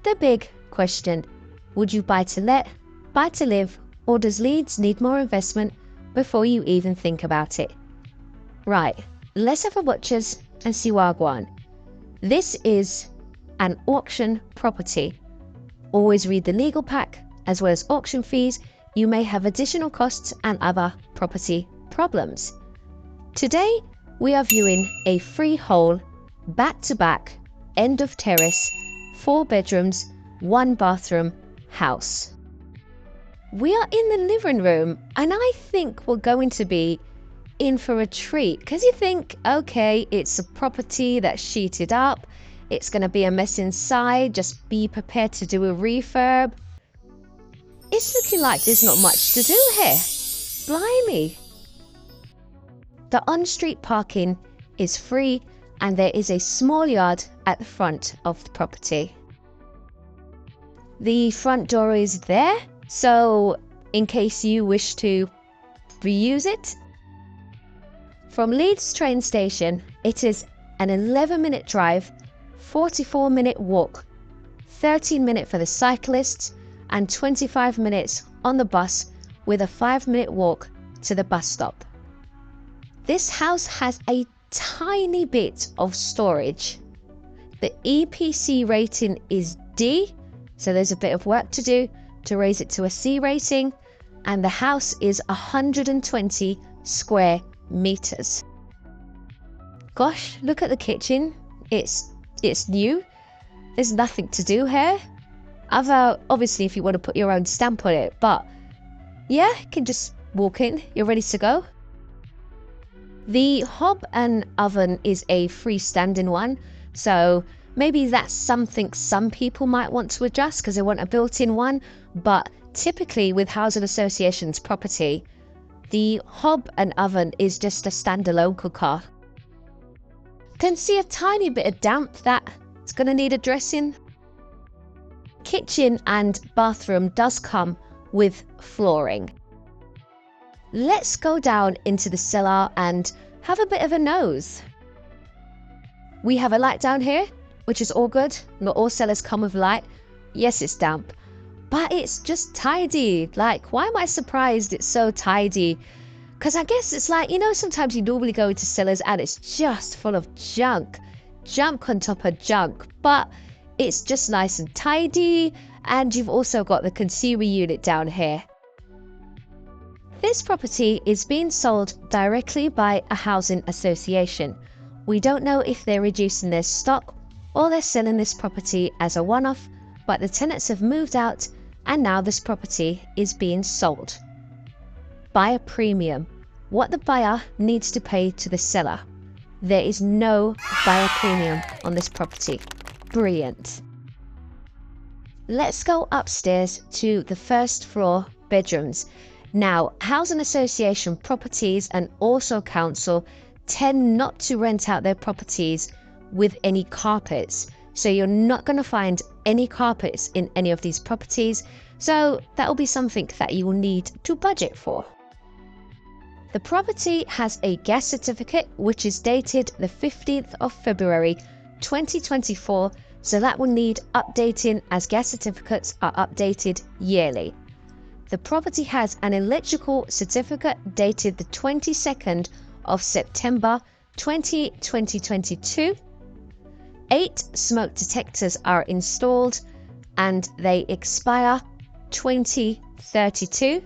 The big question: would you buy to let, buy to live, or does Leeds need more investment before you even think about it? Right, let's have a watches and see what I go on. This is an auction property. Always read the legal pack. As well as auction fees, you may have additional costs and other property problems. Today, we are viewing a freehold, back-to-back, end of terrace, 4 bedrooms, 1 bathroom house. We are in the living room, and I think we're going to be in for a treat, because you think, okay, it's a property that's sheeted up, it's going to be a mess inside, just be prepared to do a refurb. It's looking like there's not much to do here. Blimey. The on-street parking is free, and there is a small yard at the front of the property. The front door is there, so in case you wish to reuse it. From Leeds train station, it is an 11-minute drive, 44-minute walk, 13-minute for the cyclists, and 25 minutes on the bus with a 5-minute walk to the bus stop. This house has a tiny bit of storage. The EPC rating is D, so there's a bit of work to do to raise it to a C rating, and the house is 120 square meters. Gosh, look at the kitchen. It's new. There's nothing to do here. Other, obviously, if you want to put your own stamp on it, but yeah, you can just walk in. You're ready to go. The hob and oven is a freestanding one, so maybe that's something some people might want to adjust because they want a built-in one, but typically with housing associations property, the hob and oven is just a standalone cooker. Can see a tiny bit of damp that's going to need addressing. Kitchen and bathroom does come with flooring. Let's go down into the cellar and have a bit of a nose. We have a light down here, which is all good. Not all cellars come with light. Yes, it's damp, but it's just tidy. Like, why am I surprised it's so tidy? Because I guess it's like, you know, sometimes you normally go into cellars and it's just full of junk on top of junk, but it's just nice and tidy. And you've also got the consumer unit down here. This property is being sold directly by a housing association. We don't know if they're reducing their stock or they're selling this property as a one-off, but the tenants have moved out and now this property is being sold. Buyer premium. What the buyer needs to pay to the seller. There is no buyer premium on this property. Brilliant. Let's go upstairs to the first floor bedrooms. Now, housing association properties and also council tend not to rent out their properties with any carpets. So you're not going to find any carpets in any of these properties. So that will be something that you will need to budget for. The property has a gas certificate which is dated the 15th of February 2024, so that will need updating as gas certificates are updated yearly. The property has an electrical certificate dated the 22nd of September 2022. 8 smoke detectors are installed and they expire 2032.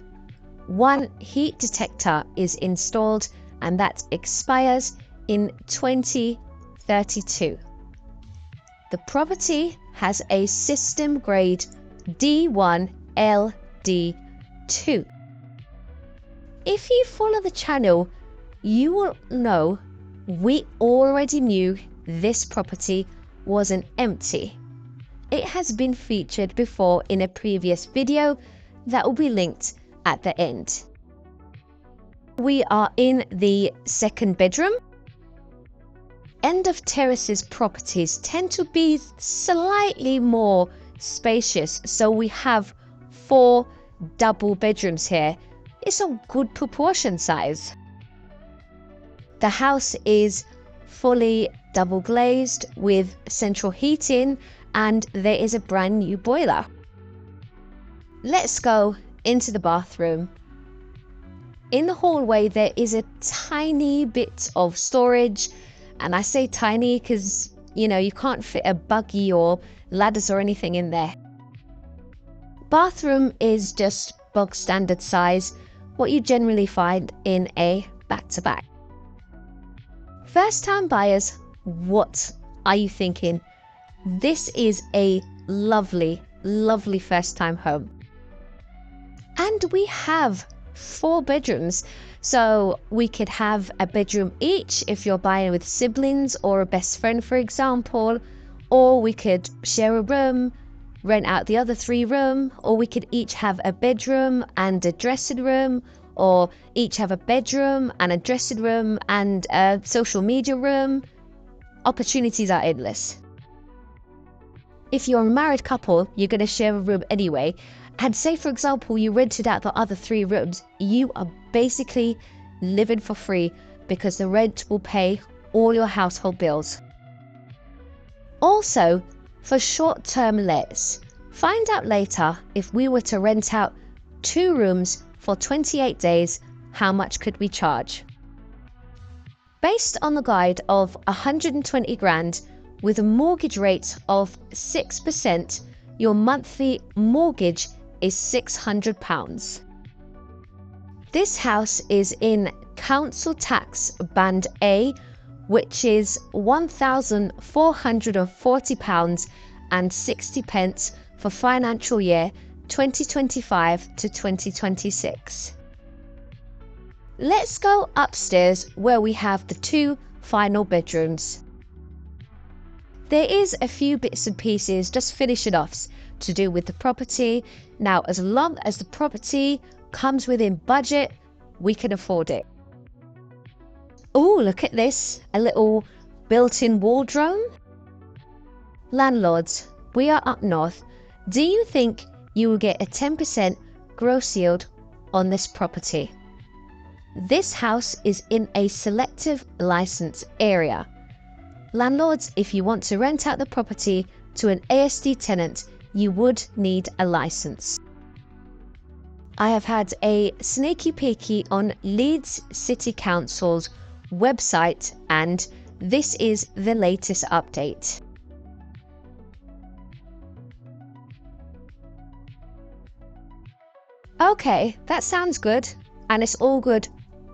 1 heat detector is installed and that expires in 2032. The property has a system grade D1 LD2. If you follow the channel, you will know we already knew this property wasn't empty. It has been featured before in a previous video that will be linked at the end. We are in the second bedroom. End of terraces properties tend to be slightly more spacious, so we have 4 double bedrooms here. It's a good proportion size. The house is fully double glazed with central heating and there is a brand new boiler. Let's go into the bathroom. In the hallway there is a tiny bit of storage, and I say tiny because you can't fit a buggy or ladders or anything in there. Bathroom is just bog standard size, what you generally find in a back-to-back. First time buyers, what are you thinking? This is a lovely, lovely first time home. And we have 4 bedrooms, so we could have a bedroom each if you're buying with siblings or a best friend, for example, or we could share a room, rent out the other 3 rooms, or we could each have a bedroom and a dressing room, or each have a bedroom and a dressing room and a social media room. Opportunities are endless. If you're a married couple, you're going to share a room anyway, and say for example you rented out the other 3 rooms, you are basically living for free because the rent will pay all your household bills. Also, for short-term lets, find out later if we were to rent out 2 rooms for 28 days, how much could we charge? Based on the guide of 120 grand with a mortgage rate of 6%, your monthly mortgage is £600. This house is in Council Tax Band A, which is £1,440 and 60 for financial year 2025 to 2026. Let's go upstairs where we have the 2 final bedrooms. There is a few bits and pieces, just finishing offs, to do with the property. Now, as long as the property comes within budget, we can afford it. Oh, look at this, a little built-in wardrobe. Landlords, we are up north. Do you think you will get a 10% gross yield on this property? This house is in a selective license area. Landlords, if you want to rent out the property to an ASD tenant, you would need a license. I have had a sneaky peeky on Leeds City Council's website, and this is the latest update. Okay, that sounds good, and it's all good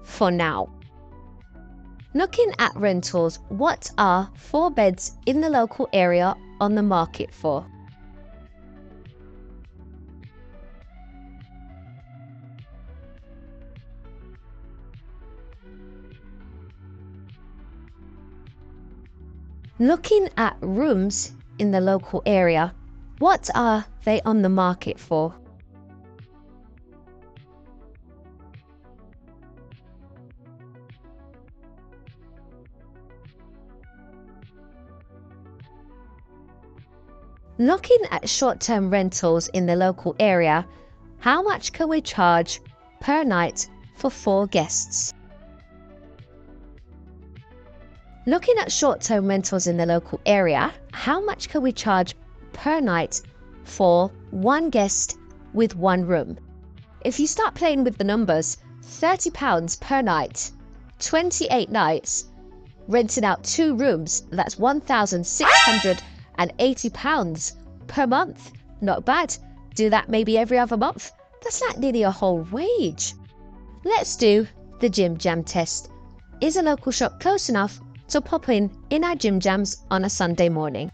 for now. Looking at rentals, what are 4 beds in the local area on the market for? Looking at rooms in the local area, what are they on the market for? Looking at short-term rentals in the local area, how much can we charge per night for 4 guests? Looking at short-term rentals in the local area, how much can we charge per night for 1 guest with 1 room? If you start playing with the numbers, £30 per night, 28 nights, renting out 2 rooms, that's £1,680 per month. Not bad. Do that maybe every other month. That's like nearly a whole wage. Let's do the Gym Jam test. Is a local shop close enough to pop in our Gym Jams on a Sunday morning?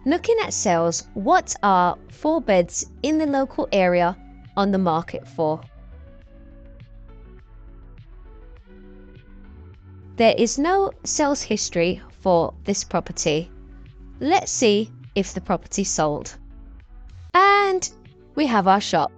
Looking at sales, what are 4 beds in the local area on the market for? There is no sales history for this property. Let's see if the property sold. And we have our shop.